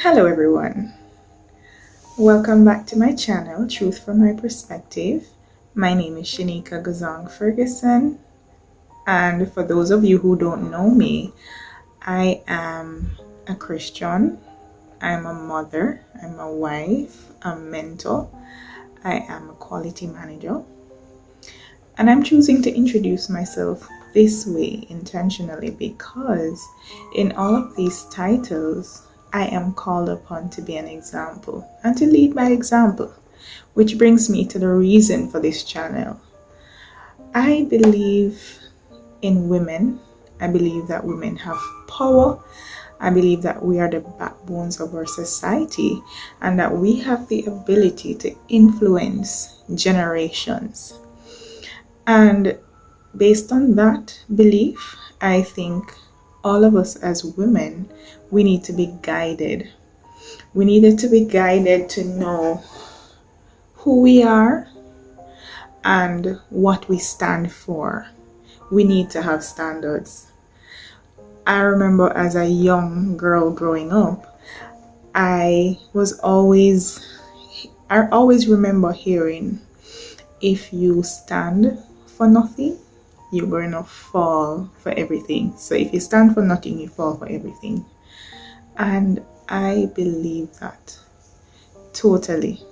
Hello everyone. Welcome back to my channel, Truth from My Perspective. My name is Shanika Gazong Ferguson, and for those of you who don't know me, I am a Christian, I'm a mother, I'm a wife, a mentor, I am a quality manager, and I'm choosing to introduce myself this way intentionally because in all of these titles, I am called upon to be an example and to lead by example, which brings me to the reason for this channel. I believe in women. I believe that women have power. I believe that we are the backbones of our society and that we have the ability to influence generations. And based on that belief, I think all of us as women, we need to be guided. We needed to be guided to know who we are and what we stand for. We need to have standards. I remember as a young girl growing up, I always remember hearing, if you stand for nothing, you're going to fall for everything. So if you stand for nothing, you fall for everything. And I believe that totally.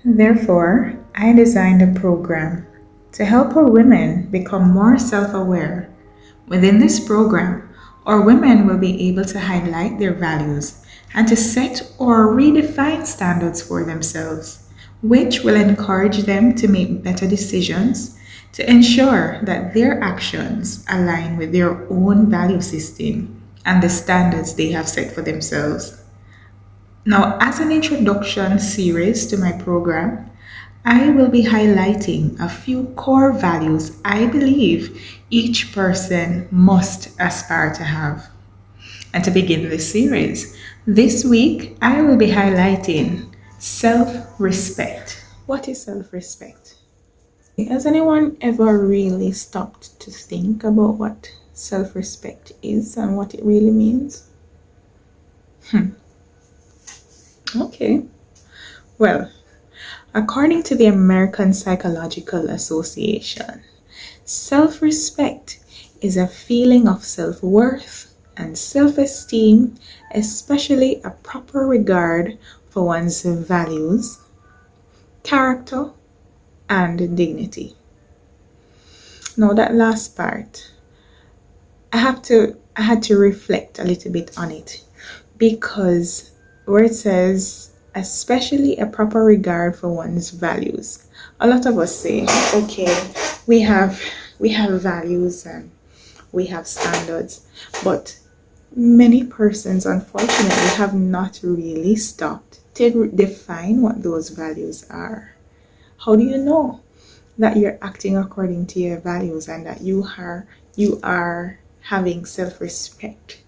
Therefore, I designed a program to help our women become more self-aware. Within this program, our women will be able to highlight their values and to set or redefine standards for themselves, which will encourage them to make better decisions to ensure that their actions align with their own value system and the standards they have set for themselves. Now, as an introduction series to my program, I will be highlighting a few core values I believe each person must aspire to have. And to begin this series, this week I will be highlighting self respect. What is self respect? Has anyone ever really stopped to think about what self respect is and what it really means? Okay. Well, according to the American Psychological Association, self respect is a feeling of self worth and self esteem, especially a proper regard for one's values, character, and dignity. Now, that last part, I had to reflect a little bit on it because where it says, especially a proper regard for one's values. A lot of us say, okay, we have values and we have standards, but many persons unfortunately have not really stopped to define what those values are. How do you know that you're acting according to your values and that you are having self-respect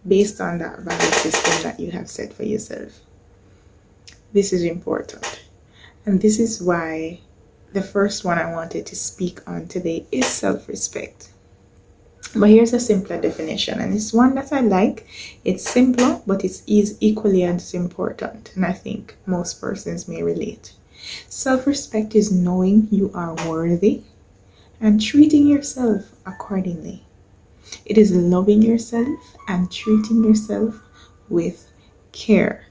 based on that value system that you have set for yourself? This is important. And this is why the first one I wanted to speak on today is self-respect. But here's a simpler definition, and it's one that I like. It's simpler, but it is equally as important, and I think most persons may relate. Self-respect is knowing you are worthy and treating yourself accordingly. It is loving yourself and treating yourself with care.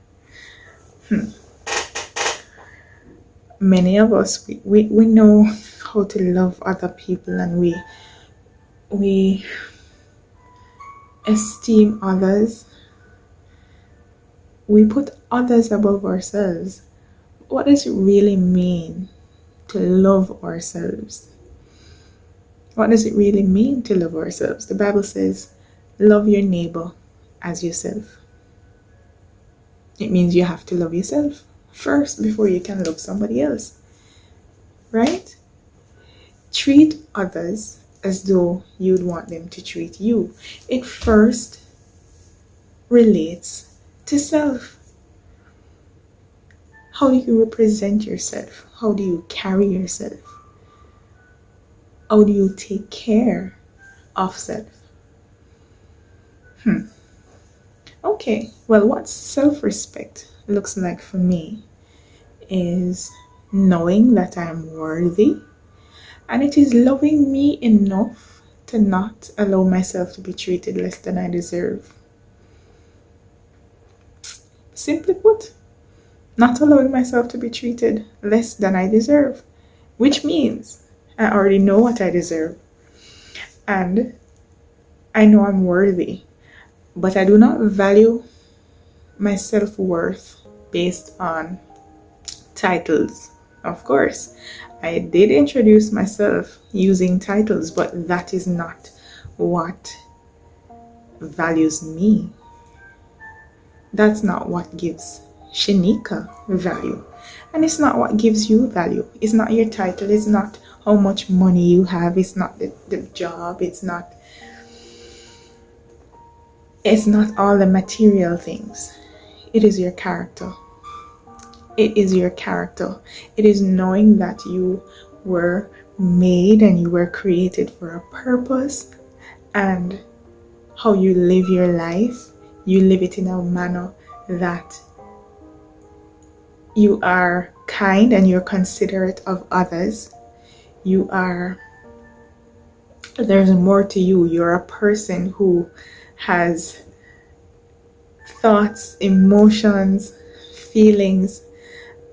Many of us, we know how to love other people and we esteem others. We put others above ourselves. What does it really mean to love ourselves? What does it really mean to love ourselves? The Bible says, love your neighbor as yourself. It means you have to love yourself first before you can love somebody else, right? Treat others as though you'd want them to treat you. It first relates to self. How do you represent yourself? How do you carry yourself? How do you take care of self? Okay, well, what self-respect looks like for me is knowing that I'm worthy, and it is loving me enough to not allow myself to be treated less than I deserve. Simply put, not allowing myself to be treated less than I deserve, which means I already know what I deserve and I know I'm worthy, but I do not value my self worth based on titles. Of course, I did introduce myself using titles, but that is not what values me. That's not what gives Shanika value. And it's not what gives you value. It's not your title. It's not how much money you have. It's not the job. It's not all the material things. It is your character. It is your character. It is knowing that you were made and you were created for a purpose, and how you live your life, you live it in a manner that you are kind and you're considerate of others. There's more to you. You're a person who has thoughts, emotions, feelings,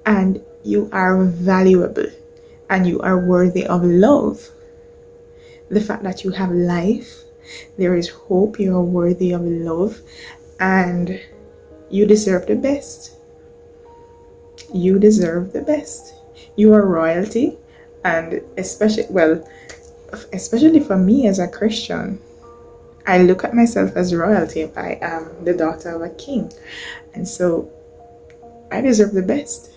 and you are valuable and you are worthy of love. The fact that you have life, there is hope, you are worthy of love, and you deserve the best. You deserve the best. You are royalty, and especially for me as a Christian, I look at myself as royalty. I am the daughter of a king, and so I deserve the best.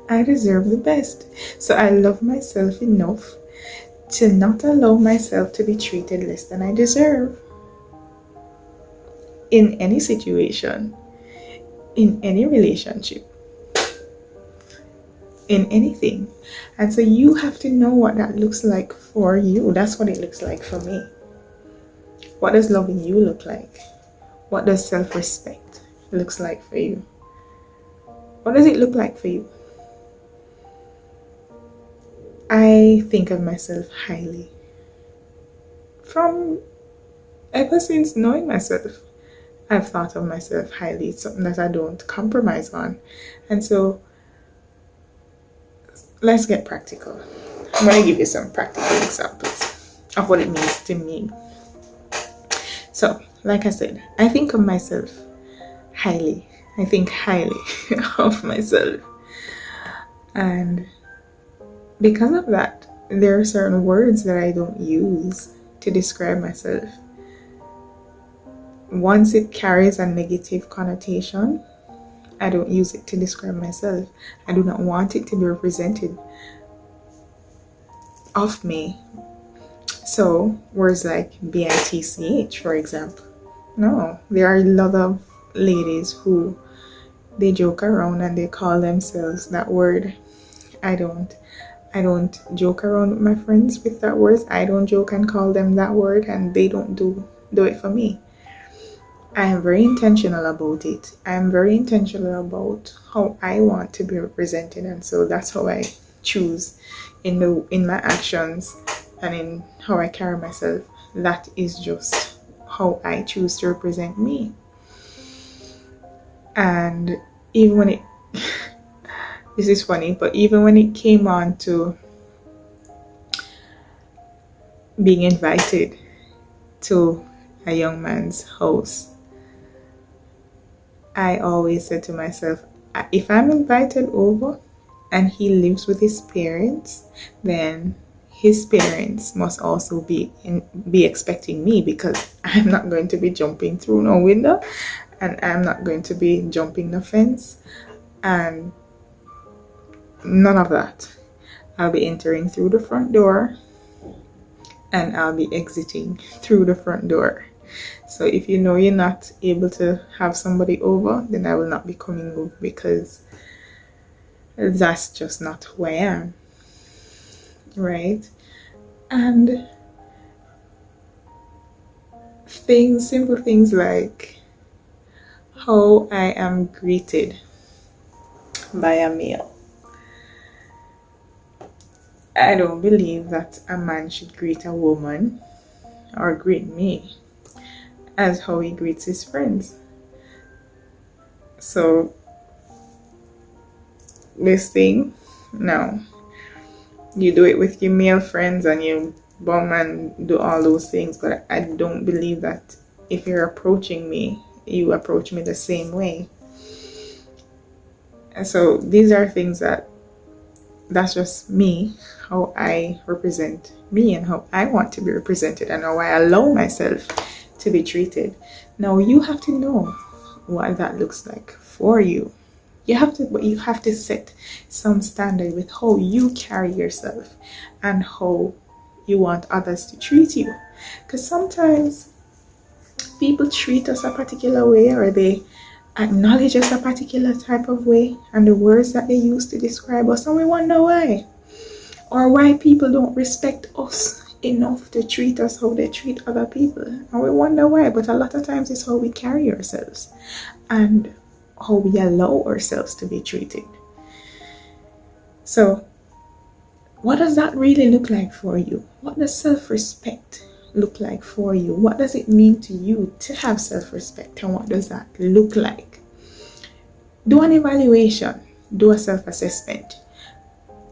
I deserve the best. So I love myself enough to not allow myself to be treated less than I deserve. In any situation, in any relationship, in anything. And so you have to know what that looks like for you. That's what it looks like for me. What does loving you look like? What does self-respect looks like for you? What does it look like for you? I think of myself highly. From ever since knowing myself, I've thought of myself highly. It's something that I don't compromise on. And so let's get practical. I'm going to give you some practical examples of what it means to me. So, like I said, I think of myself highly. I think highly of myself. And because of that, there are certain words that I don't use to describe myself. Once it carries a negative connotation, I don't use it to describe myself. I do not want it to be represented of me. So words like bitch, for example. No, there are a lot of ladies who they joke around and they call themselves that word. I don't joke around with my friends with that word. I don't joke and call them that word, and they don't do it for me. I am very intentional about it. I am very intentional about how I want to be represented, and so that's how I choose in my actions and in how I carry myself. That is just how I choose to represent me. And even when it this is funny, but even when it came on to being invited to a young man's house, I always said to myself, if I'm invited over and he lives with his parents, then his parents must also be expecting me, because I'm not going to be jumping through no window, and I'm not going to be jumping the fence, and none of that. I'll be entering through the front door and I'll be exiting through the front door. So if you know you're not able to have somebody over, then I will not be coming over, because that's just not who I am, right? And simple things like how I am greeted by a male. I don't believe that a man should greet a woman or greet me as how he greets his friends. So this thing, no. You do it with your male friends and you bum and do all those things, but I don't believe that if you're approaching me, you approach me the same way. And so these are things that's just me, how I represent me and how I want to be represented and how I allow myself to be treated. Now you have to know what that looks like for you. You have to set some standard with how you carry yourself and how you want others to treat you. Because sometimes people treat us a particular way, or they acknowledge us a particular type of way, and the words that they use to describe us, and we wonder why. Or why people don't respect us enough to treat us how they treat other people, and we wonder why. But a lot of times it's how we carry ourselves and how we allow ourselves to be treated. So what does that really look like for you? What does self-respect look like for you? What does it mean to you to have self-respect, and what does that look like? Do an evaluation, do a self-assessment,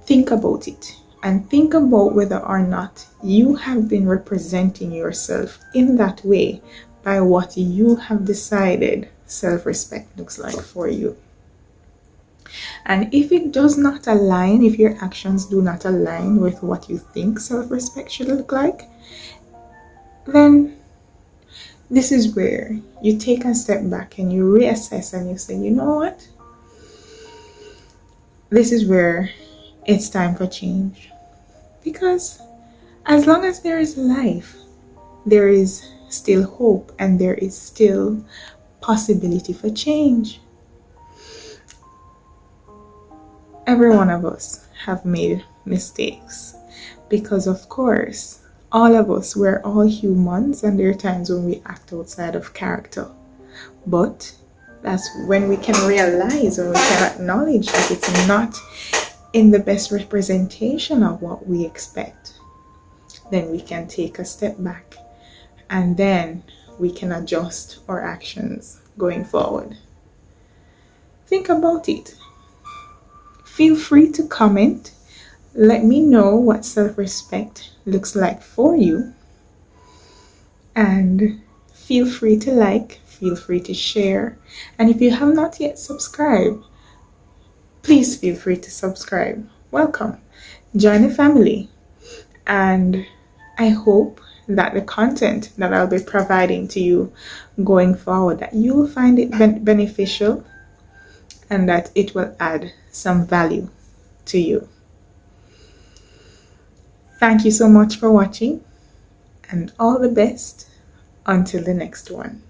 think about it, and think about whether or not you have been representing yourself in that way by what you have decided self-respect looks like for you. And if it does not align, if your actions do not align with what you think self-respect should look like, then this is where you take a step back and you reassess and you say, you know what? This is where it's time for change. Because as long as there is life, there is still hope and there is still possibility for change. Every one of us have made mistakes because, of course, all of us, we're all humans, and there are times when we act outside of character. But that's when we can realize, when we can acknowledge that it's not in the best representation of what we expect. Then we can take a step back and then we can adjust our actions going forward. Think about it. Feel free to comment. Let me know what self-respect looks like for you. And feel free to like, feel free to share. And if you have not yet subscribed, please feel free to subscribe. Welcome. Join the family. And I hope that the content that I'll be providing to you going forward, that you will find it beneficial and that it will add some value to you. Thank you so much for watching, and all the best until the next one.